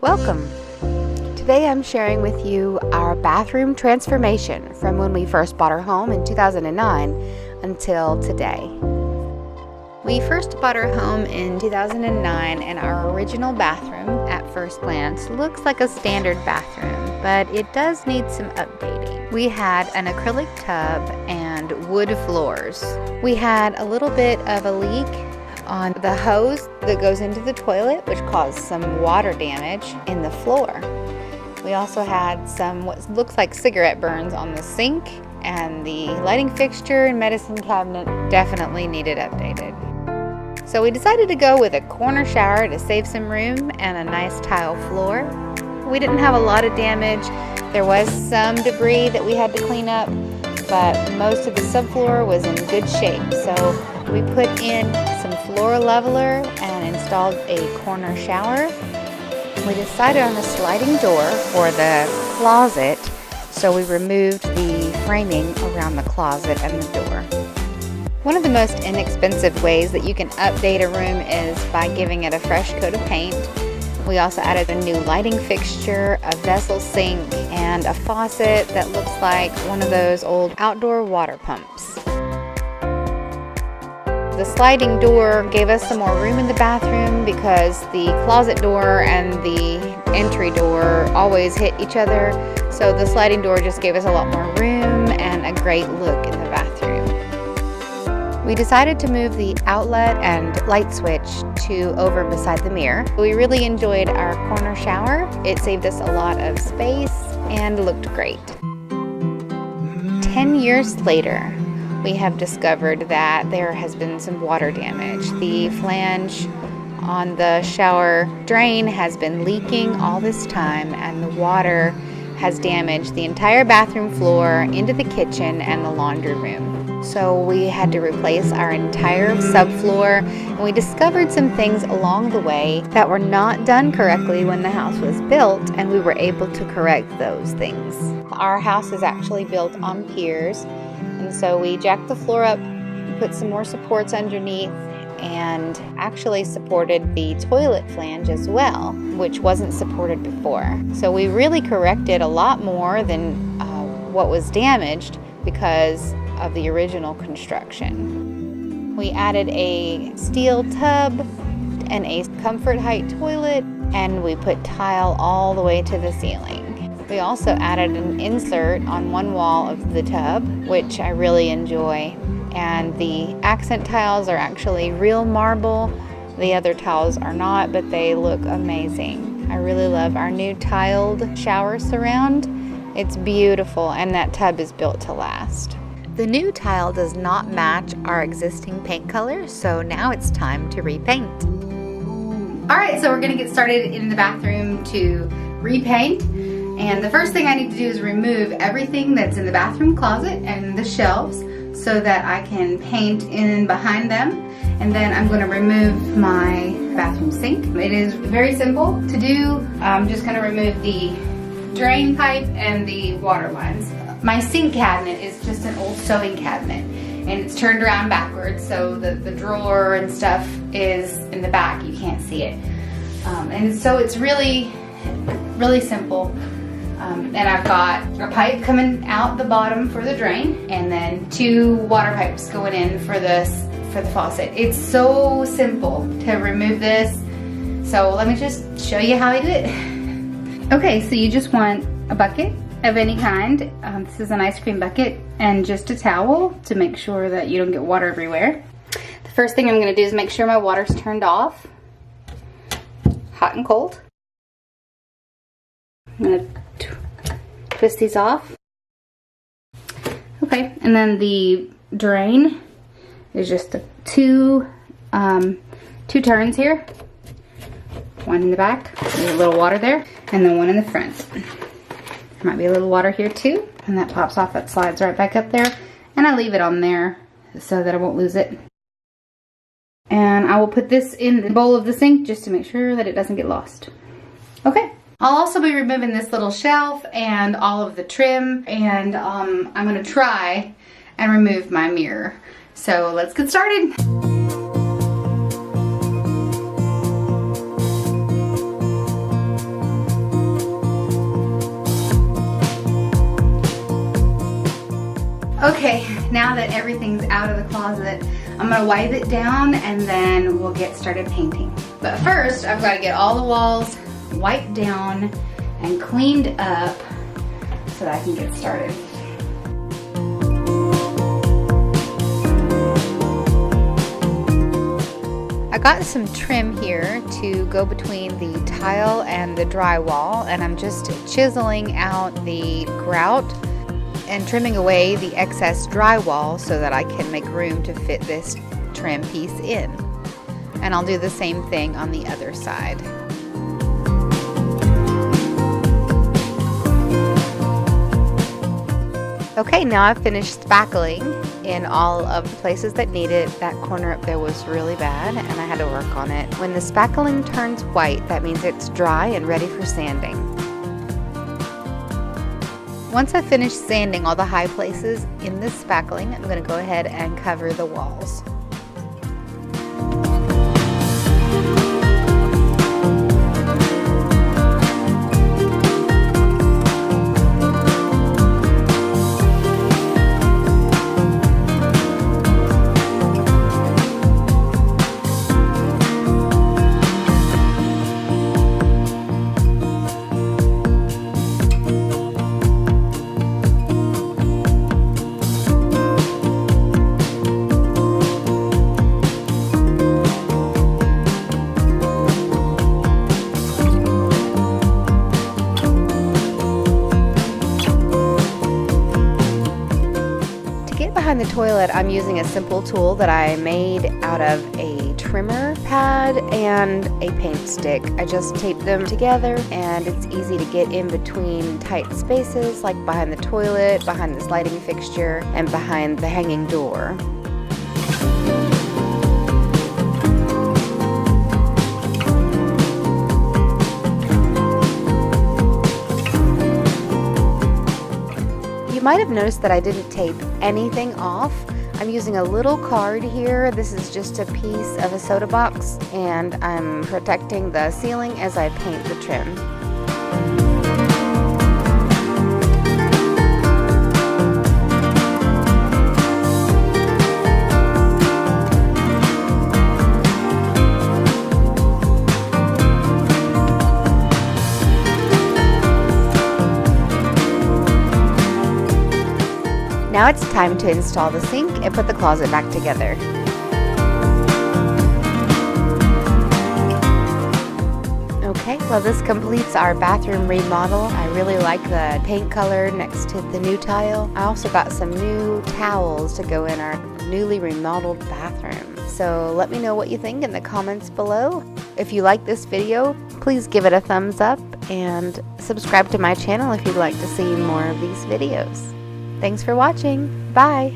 Welcome! Today I'm sharing with you our bathroom transformation from when we first bought our home in 2009 until today. We first bought our home in 2009 and our original bathroom at first glance looks like a standard bathroom, but it does need some updating. We had an acrylic tub and wood floors. We had a little bit of a leak on the hose that goes into the toilet, which caused some water damage in the floor. We also had some what looks like cigarette burns on the sink, and the lighting fixture and medicine cabinet definitely needed updated. So we decided to go with a corner shower to save some room and a nice tile floor. We didn't have a lot of damage. There was some debris that we had to clean up, but most of the subfloor was in good shape. So we put in some floor leveler and installed a corner shower. We decided on a sliding door for the closet, so we removed the framing around the closet and the door. One of the most inexpensive ways that you can update a room is by giving it a fresh coat of paint. We also added a new lighting fixture, a vessel sink, and a faucet that looks like one of those old outdoor water pumps. The sliding door gave us some more room in the bathroom because the closet door and the entry door always hit each other. So the sliding door just gave us a lot more room and a great look in the bathroom. We decided to move the outlet and light switch to over beside the mirror. We really enjoyed our corner shower. It saved us a lot of space and looked great. 10 years later, we have discovered that there has been some water damage. The flange on the shower drain has been leaking all this time, and the water has damaged the entire bathroom floor into the kitchen and the laundry room. So we had to replace our entire subfloor, and we discovered some things along the way that were not done correctly when the house was built, and we were able to correct those things. Our house is actually built on piers, and so we jacked the floor up, put some more supports underneath, and actually supported the toilet flange as well, which wasn't supported before. So we really corrected a lot more than what was damaged because of the original construction. We added a steel tub and a comfort height toilet, and we put tile all the way to the ceiling. We also added an insert on one wall of the tub, which I really enjoy. And the accent tiles are actually real marble. The other tiles are not, but they look amazing. I really love our new tiled shower surround. It's beautiful, and that tub is built to last. The new tile does not match our existing paint color, so now it's time to repaint. All right, so we're gonna get started in the bathroom to repaint. And the first thing I need to do is remove everything that's in the bathroom closet and the shelves so that I can paint in and behind them. And then I'm going to remove my bathroom sink. It is very simple to do. I'm just going to remove the drain pipe and the water lines. My sink cabinet is just an old sewing cabinet, and it's turned around backwards, so the drawer and stuff is in the back. You can't see it. And so it's really simple. And I've got a pipe coming out the bottom for the drain, and then 2 water pipes going in for the faucet. It's so simple to remove this. So let me just show you how I do it. Okay, so you just want a bucket of any kind. This is an ice cream bucket, and just a towel to make sure that you don't get water everywhere. The first thing I'm gonna do is make sure my water's turned off, hot and cold. I'm gonna twist these off. Okay, and then the drain is just two turns here. One in the back, there's a little water there, and then one in the front. There might be a little water here too, and that pops off, that slides right back up there, and I leave it on there so that I won't lose it. And I will put this in the bowl of the sink just to make sure that it doesn't get lost. Okay. I'll also be removing this little shelf and all of the trim, and I'm gonna try and remove my mirror. So let's get started. Okay, now that everything's out of the closet, I'm gonna wipe it down and then we'll get started painting. But first, I've got to get all the walls wiped down and cleaned up so that I can get started. I got some trim here to go between the tile and the drywall, and I'm just chiseling out the grout and trimming away the excess drywall so that I can make room to fit this trim piece in. And I'll do the same thing on the other side. Okay, now I've finished spackling in all of the places that need it. That corner up there was really bad and I had to work on it. When the spackling turns white, that means it's dry and ready for sanding. Once I've finished sanding all the high places in this spackling, I'm going to go ahead and cover the walls. Behind the toilet, I'm using a simple tool that I made out of a trimmer pad and a paint stick. I just tape them together and it's easy to get in between tight spaces like behind the toilet, behind this lighting fixture, and behind the hanging door. You might have noticed that I didn't tape anything off. I'm using a little card here. This is just a piece of a soda box, and I'm protecting the ceiling as I paint the trim. Now it's time to install the sink and put the closet back together. Okay, well this completes our bathroom remodel. I really like the paint color next to the new tile. I also got some new towels to go in our newly remodeled bathroom. So let me know what you think in the comments below. If you like this video, please give it a thumbs up and subscribe to my channel if you'd like to see more of these videos. Thanks for watching. Bye.